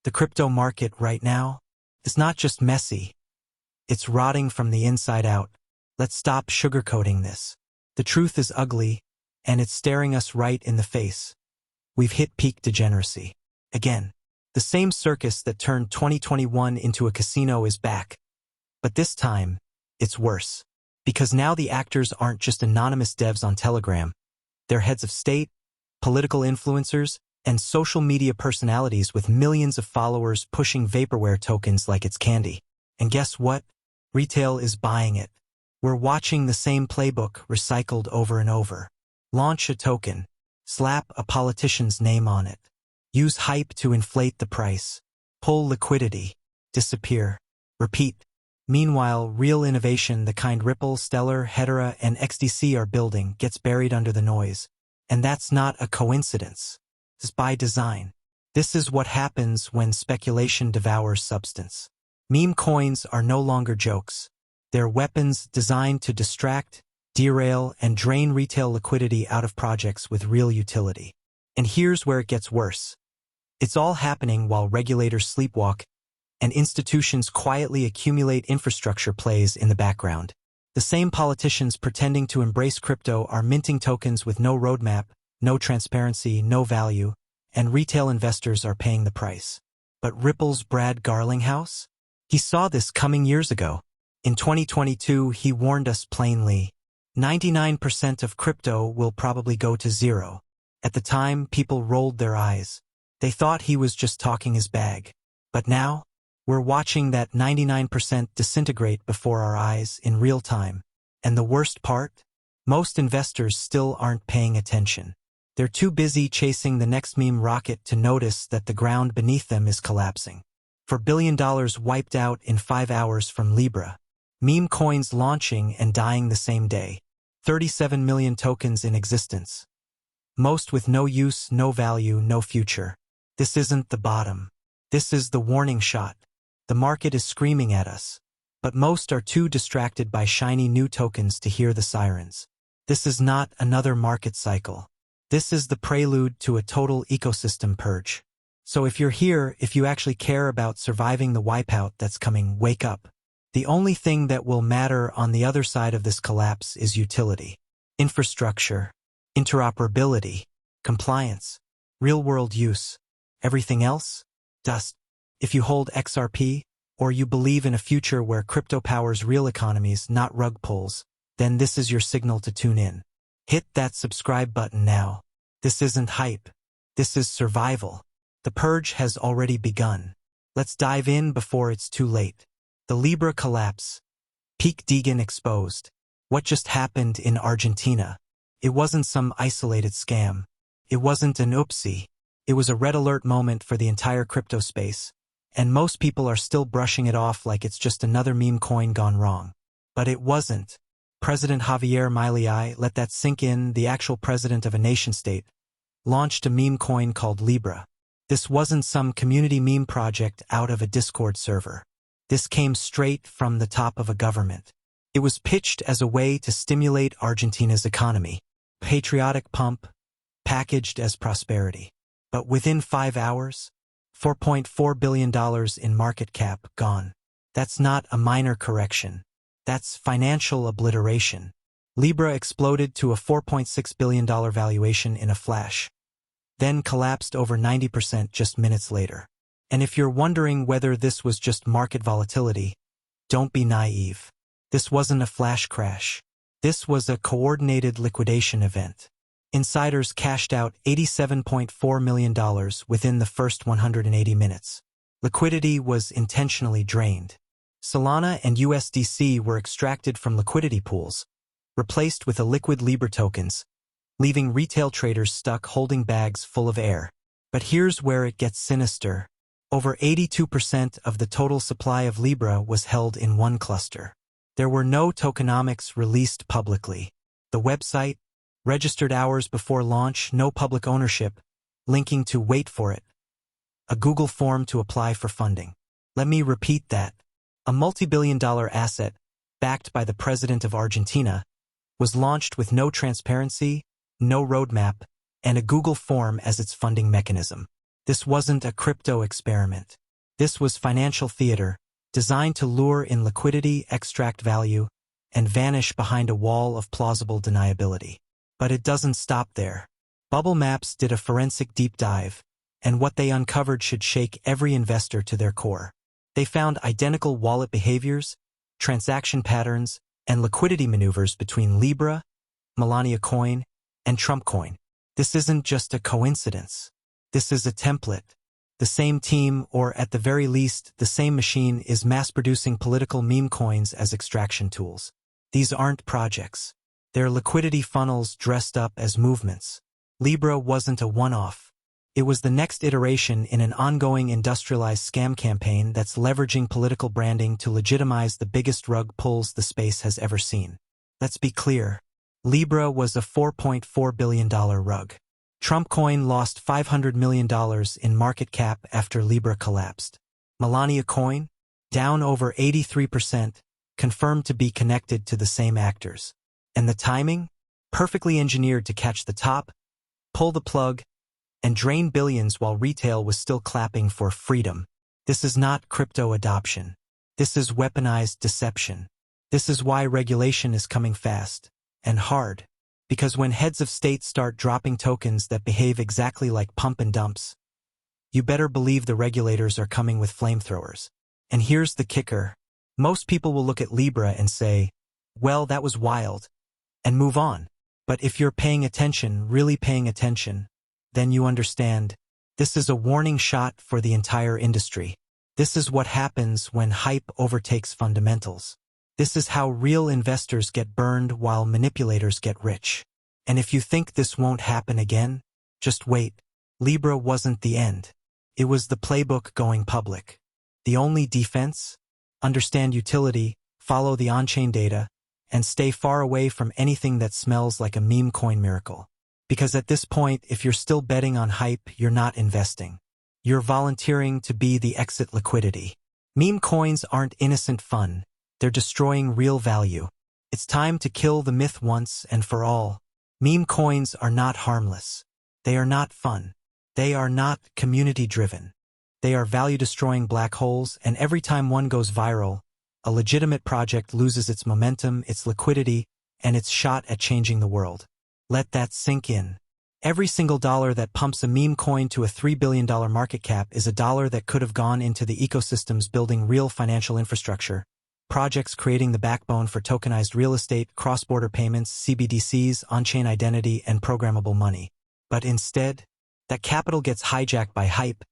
The crypto market right now is not just messy, it's rotting from the inside out. Let's stop sugarcoating this. The truth is ugly, and it's staring us right in the face. We've hit peak degeneracy. Again, the same circus that turned 2021 into a casino is back. But this time, it's worse. Because now the actors aren't just anonymous devs on Telegram. They're heads of state, political influencers, and social media personalities with millions of followers pushing vaporware tokens like it's candy. And guess what? Retail is buying it. We're watching the same playbook recycled over and over. Launch a token. Slap a politician's name on it. Use hype to inflate the price. Pull liquidity. Disappear. Repeat. Meanwhile, real innovation, the kind Ripple, Stellar, Hedera, and XDC are building, gets buried under the noise. And that's not a coincidence. It's by design. This is what happens when speculation devours substance. Meme coins are no longer jokes. They're weapons designed to distract, derail, and drain retail liquidity out of projects with real utility. And here's where it gets worse. It's all happening while regulators sleepwalk and institutions quietly accumulate infrastructure plays in the background. The same politicians pretending to embrace crypto are minting tokens with no roadmap, no transparency, no value, and retail investors are paying the price. But Ripple's Brad Garlinghouse? He saw this coming years ago. In 2022, he warned us plainly, 99% of crypto will probably go to zero. At the time, people rolled their eyes. They thought he was just talking his bag. But now, we're watching that 99% disintegrate before our eyes in real time. And the worst part? Most investors still aren't paying attention. They're too busy chasing the next meme rocket to notice that the ground beneath them is collapsing. For $1 billion wiped out in 5 hours from Libra. Meme coins launching and dying the same day. 37 million tokens in existence. Most with no use, no value, no future. This isn't the bottom. This is the warning shot. The market is screaming at us. But most are too distracted by shiny new tokens to hear the sirens. This is not another market cycle. This is the prelude to a total ecosystem purge. So if you're here, if you actually care about surviving the wipeout that's coming, wake up. The only thing that will matter on the other side of this collapse is utility. Infrastructure, interoperability, compliance, real-world use. Everything else? Dust. If you hold XRP, or you believe in a future where crypto powers real economies, not rug pulls, then this is your signal to tune in. Hit that subscribe button now. This isn't hype. This is survival. The purge has already begun. Let's dive in before it's too late. The Libra collapse. Peak Degan exposed. What just happened in Argentina? It wasn't some isolated scam. It wasn't an oopsie. It was a red alert moment for the entire crypto space. And most people are still brushing it off like it's just another meme coin gone wrong. But it wasn't. President Javier Milei, let that sink in, the actual president of a nation-state, launched a meme coin called Libra. This wasn't some community meme project out of a Discord server. This came straight from the top of a government. It was pitched as a way to stimulate Argentina's economy. Patriotic pump, packaged as prosperity. But within 5 hours, $4.4 billion in market cap gone. That's not a minor correction. That's financial obliteration. Libra exploded to a $4.6 billion valuation in a flash. Then collapsed over 90% just minutes later. And if you're wondering whether this was just market volatility, don't be naive. This wasn't a flash crash. This was a coordinated liquidation event. Insiders cashed out $87.4 million within the first 180 minutes. Liquidity was intentionally drained. Solana and USDC were extracted from liquidity pools, replaced with illiquid Libra tokens, leaving retail traders stuck holding bags full of air. But here's where it gets sinister. Over 82% of the total supply of Libra was held in one cluster. There were no tokenomics released publicly. The website, registered hours before launch, no public ownership, linking to wait for it. A Google form to apply for funding. Let me repeat that. A multi-billion-dollar asset, backed by the president of Argentina, was launched with no transparency, no roadmap, and a Google form as its funding mechanism. This wasn't a crypto experiment. This was financial theater, designed to lure in liquidity, extract value, and vanish behind a wall of plausible deniability. But it doesn't stop there. Bubble Maps did a forensic deep dive, and what they uncovered should shake every investor to their core. They found identical wallet behaviors, transaction patterns, and liquidity maneuvers between Libra, Melania Coin, and Trump Coin. This isn't just a coincidence. This is a template. The same team, or at the very least, the same machine, is mass-producing political meme coins as extraction tools. These aren't projects. They're liquidity funnels dressed up as movements. Libra wasn't a one-off. It was the next iteration in an ongoing industrialized scam campaign that's leveraging political branding to legitimize the biggest rug pulls the space has ever seen. Let's be clear. Libra was a $4.4 billion rug. Trump Coin lost $500 million in market cap after Libra collapsed. Melania Coin, down over 83%, confirmed to be connected to the same actors. And the timing? Perfectly engineered to catch the top, pull the plug, and drain billions while retail was still clapping for freedom. This is not crypto adoption. This is weaponized deception. This is why regulation is coming fast and hard. Because when heads of state start dropping tokens that behave exactly like pump and dumps, you better believe the regulators are coming with flamethrowers. And here's the kicker. Most people will look at Libra and say, well, that was wild, and move on. But if you're paying attention, really paying attention, then you understand this is a warning shot for the entire industry. This is what happens when hype overtakes fundamentals. This is how real investors get burned while manipulators get rich. And if you think this won't happen again, just wait. Libra wasn't the end. It was the playbook going public. The only defense? Understand utility, follow the Onchain data, and stay far away from anything that smells like a meme coin miracle. Because at this point, if you're still betting on hype, you're not investing. You're volunteering to be the exit liquidity. Meme coins aren't innocent fun. They're destroying real value. It's time to kill the myth once and for all. Meme coins are not harmless. They are not fun. They are not community-driven. They are value-destroying black holes, and every time one goes viral, a legitimate project loses its momentum, its liquidity, and its shot at changing the world. Let that sink in. Every single dollar that pumps a meme coin to a $3 billion market cap is a dollar that could have gone into the ecosystems building real financial infrastructure, projects creating the backbone for tokenized real estate, cross-border payments, CBDCs, on-chain identity, and programmable money. But instead, that capital gets hijacked by hype,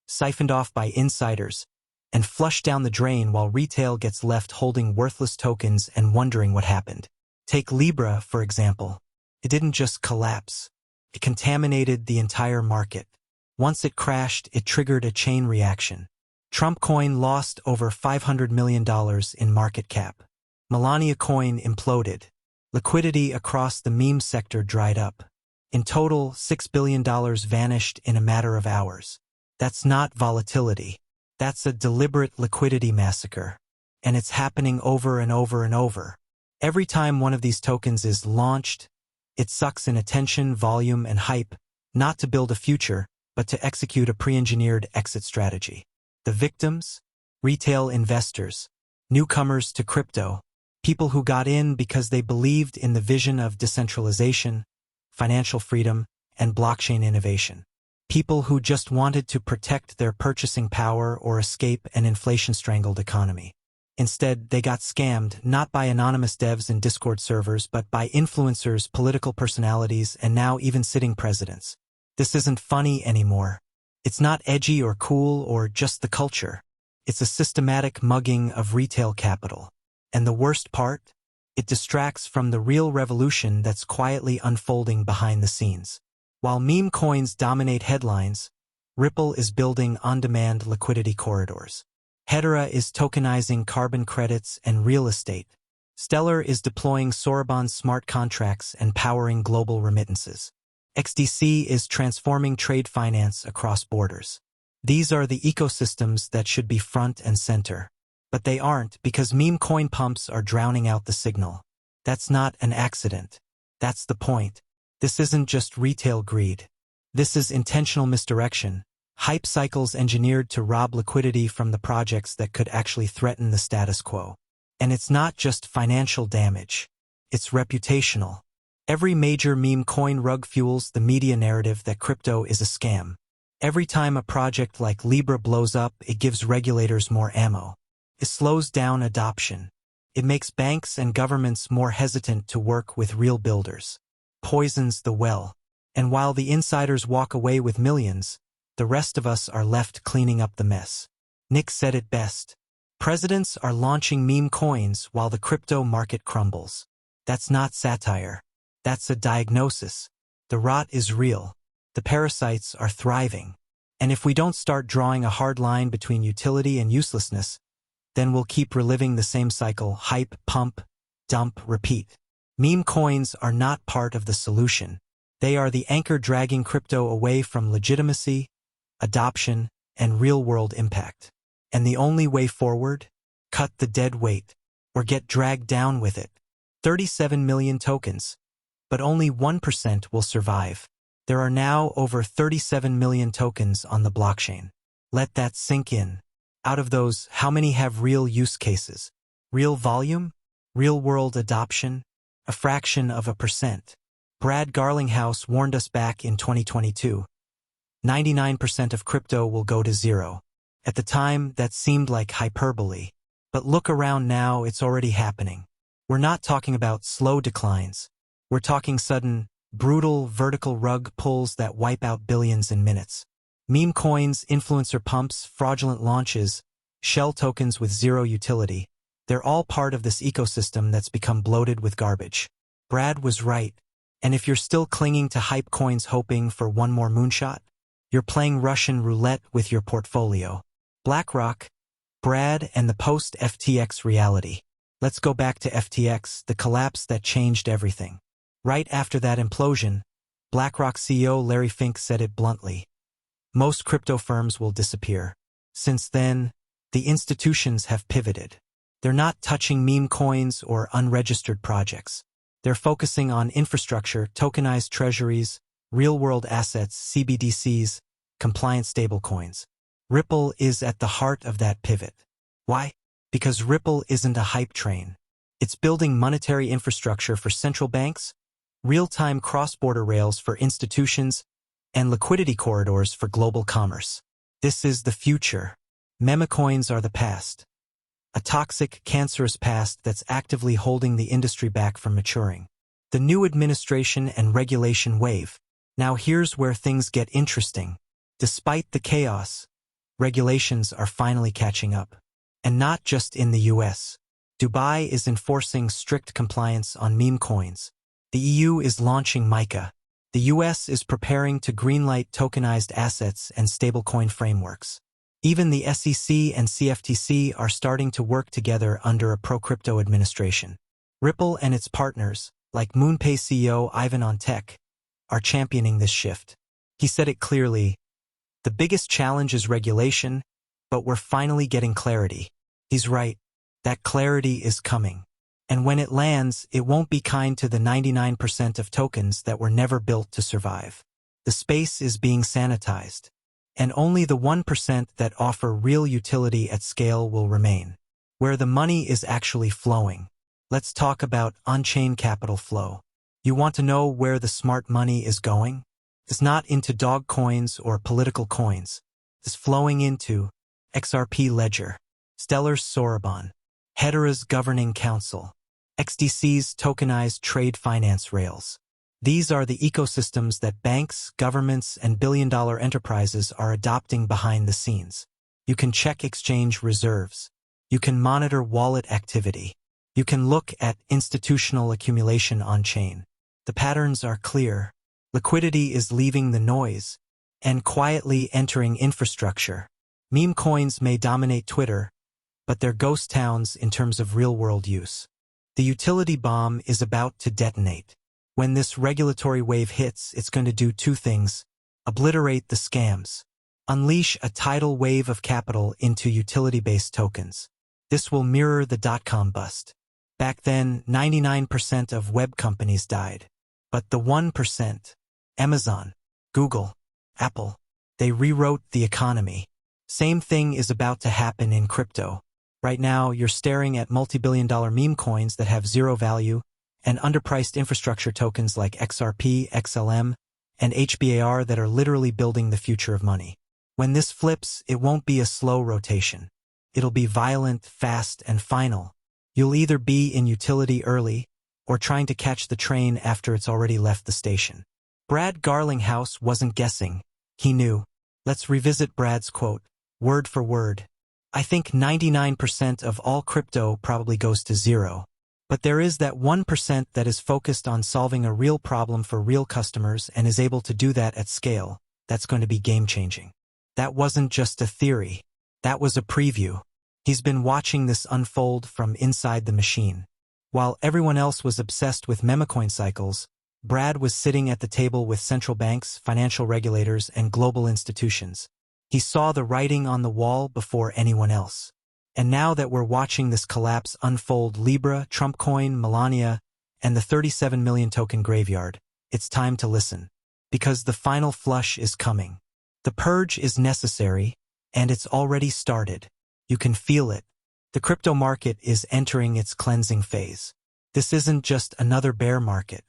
siphoned off by insiders, and flushed down the drain while retail gets left holding worthless tokens and wondering what happened. Take Libra, for example. It didn't just collapse. It contaminated the entire market. Once it crashed, it triggered a chain reaction. Trump Coin lost over $500 million in market cap. Melania Coin imploded. Liquidity across the meme sector dried up. In total, $6 billion vanished in a matter of hours. That's not volatility. That's a deliberate liquidity massacre. And it's happening over and over and over. Every time one of these tokens is launched, it sucks in attention, volume, and hype, not to build a future, but to execute a pre-engineered exit strategy. The victims? Retail investors, newcomers to crypto, people who got in because they believed in the vision of decentralization, financial freedom, and blockchain innovation. People who just wanted to protect their purchasing power or escape an inflation-strangled economy. Instead, they got scammed not by anonymous devs in Discord servers, but by influencers, political personalities, and now even sitting presidents. This isn't funny anymore. It's not edgy or cool or just the culture. It's a systematic mugging of retail capital. And the worst part? It distracts from the real revolution that's quietly unfolding behind the scenes. While meme coins dominate headlines, Ripple is building on-demand liquidity corridors. Hedera is tokenizing carbon credits and real estate. Stellar is deploying Soraban smart contracts and powering global remittances. XDC is transforming trade finance across borders. These are the ecosystems that should be front and center. But they aren't because meme coin pumps are drowning out the signal. That's not an accident. That's the point. This isn't just retail greed. This is intentional misdirection, Hype cycles engineered to rob liquidity from the projects that could actually threaten the status quo. And it's not just financial damage. It's reputational. Every major meme coin rug fuels the media narrative that crypto is a scam. Every time a project like Libra blows up, it gives regulators more ammo. It slows down adoption. It makes banks and governments more hesitant to work with real builders. Poisons the well. And while the insiders walk away with millions, the rest of us are left cleaning up the mess. Nick said it best. Presidents are launching meme coins while the crypto market crumbles. That's not satire. That's a diagnosis. The rot is real. The parasites are thriving. And if we don't start drawing a hard line between utility and uselessness, then we'll keep reliving the same cycle: hype, pump, dump, repeat. Meme coins are not part of the solution. They are the anchor dragging crypto away from legitimacy, adoption, and real-world impact. And the only way forward? Cut the dead weight, or get dragged down with it. 37 million tokens, but only 1% will survive. There are now over 37 million tokens on the blockchain. Let that sink in. Out of those, how many have real use cases? Real volume? Real-world adoption? A fraction of a percent. Brad Garlinghouse warned us back in 2022. 99% of crypto will go to zero. At the time, that seemed like hyperbole. But look around now, it's already happening. We're not talking about slow declines. We're talking sudden, brutal vertical rug pulls that wipe out billions in minutes. Meme coins, influencer pumps, fraudulent launches, shell tokens with zero utility. They're all part of this ecosystem that's become bloated with garbage. Brad was right. And if you're still clinging to hype coins hoping for one more moonshot, you're playing Russian roulette with your portfolio. BlackRock, Brad, and the post-FTX reality. Let's go back to FTX, the collapse that changed everything. Right after that implosion, BlackRock CEO Larry Fink said it bluntly. Most crypto firms will disappear. Since then, the institutions have pivoted. They're not touching meme coins or unregistered projects. They're focusing on infrastructure, tokenized treasuries, real-world assets, CBDCs, compliant stablecoins. Ripple is at the heart of that pivot. Why? Because Ripple isn't a hype train. It's building monetary infrastructure for central banks, real-time cross-border rails for institutions, and liquidity corridors for global commerce. This is the future. Meme coins are the past. A toxic, cancerous past that's actively holding the industry back from maturing. The new administration and regulation wave. Now here's where things get interesting. Despite the chaos, regulations are finally catching up. And not just in the US. Dubai is enforcing strict compliance on meme coins. The EU is launching MiCA. The US is preparing to greenlight tokenized assets and stablecoin frameworks. Even the SEC and CFTC are starting to work together under a pro-crypto administration. Ripple and its partners, like MoonPay CEO Ivan Ontek, are championing this shift. He said it clearly, the biggest challenge is regulation, but we're finally getting clarity. He's right. That clarity is coming. And when it lands, it won't be kind to the 99% of tokens that were never built to survive. The space is being sanitized. And only the 1% that offer real utility at scale will remain. Where the money is actually flowing. Let's talk about on-chain capital flow. You want to know where the smart money is going? It's not into dog coins or political coins. It's flowing into XRP Ledger, Stellar's Soroban, Hedera's Governing Council, XDC's tokenized trade finance rails. These are the ecosystems that banks, governments, and billion-dollar enterprises are adopting behind the scenes. You can check exchange reserves. You can monitor wallet activity. You can look at institutional accumulation on-chain. The patterns are clear. Liquidity is leaving the noise and quietly entering infrastructure. Meme coins may dominate Twitter, but they're ghost towns in terms of real-world use. The utility bomb is about to detonate. When this regulatory wave hits, it's going to do two things: obliterate the scams, unleash a tidal wave of capital into utility-based tokens. This will mirror the dot-com bust. Back then, 99% of web companies died. But the 1%, Amazon, Google, Apple, They rewrote the economy. Same thing is about to happen in crypto. Right now, you're staring at multi-billion-dollar meme coins that have zero value and underpriced infrastructure tokens like XRP, XLM, and HBAR that are literally building the future of money. When this flips, it won't be a slow rotation. It'll be violent, fast, and final. You'll either be in utility early or trying to catch the train after it's already left the station. Brad Garlinghouse wasn't guessing. He knew. Let's revisit Brad's quote, word for word. I think 99% of all crypto probably goes to zero. But there is that 1% that is focused on solving a real problem for real customers and is able to do that at scale. That's going to be game-changing. That wasn't just a theory. That was a preview. He's been watching this unfold from inside the machine. While everyone else was obsessed with memecoin cycles, Brad was sitting at the table with central banks, financial regulators, and global institutions. He saw the writing on the wall before anyone else. And now that we're watching this collapse unfold, Libra, Trump coin, Melania, and the 37 million token graveyard, it's time to listen. Because the final flush is coming. The purge is necessary, and it's already started. You can feel it. The crypto market is entering its cleansing phase. This isn't just another bear market.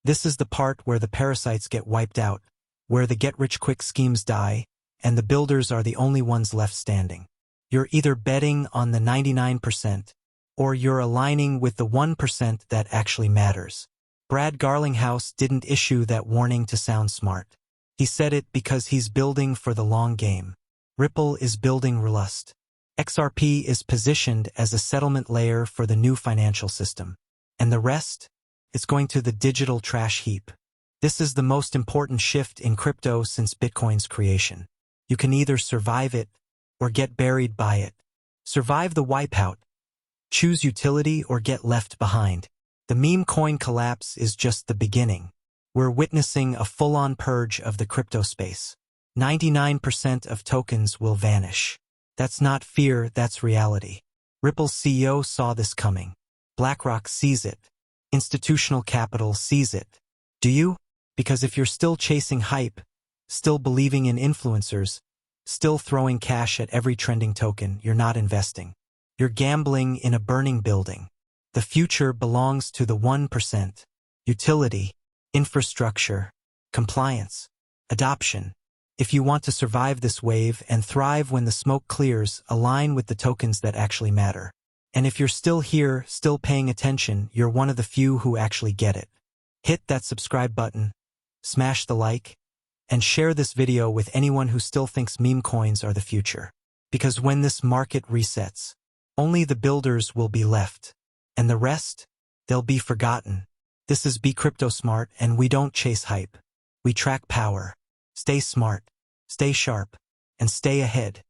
This is the part where the parasites get wiped out, where the get-rich-quick schemes die, and the builders are the only ones left standing. You're either betting on the 99%, or you're aligning with the 1% that actually matters. Brad Garlinghouse didn't issue that warning to sound smart. He said it because he's building for the long game. Ripple is building Rust. XRP is positioned as a settlement layer for the new financial system. And the rest? It's going to the digital trash heap. This is the most important shift in crypto since Bitcoin's creation. You can either survive it or get buried by it. Survive the wipeout. Choose utility or get left behind. The meme coin collapse is just the beginning. We're witnessing a full-on purge of the crypto space. 99% of tokens will vanish. That's not fear, that's reality. Ripple's CEO saw this coming. BlackRock sees it. Institutional capital sees it. Do you? Because if you're still chasing hype, still believing in influencers, still throwing cash at every trending token, you're not investing. You're gambling in a burning building. The future belongs to the 1%. Utility, infrastructure, compliance, adoption. If you want to survive this wave and thrive when the smoke clears, align with the tokens that actually matter. And if you're still here, still paying attention, you're one of the few who actually get it. Hit that subscribe button, smash the like, and share this video with anyone who still thinks meme coins are the future. Because when this market resets, only the builders will be left. And the rest? They'll be forgotten. This is Be Crypto Smart, and we don't chase hype. We track power. Stay smart, stay sharp, and stay ahead.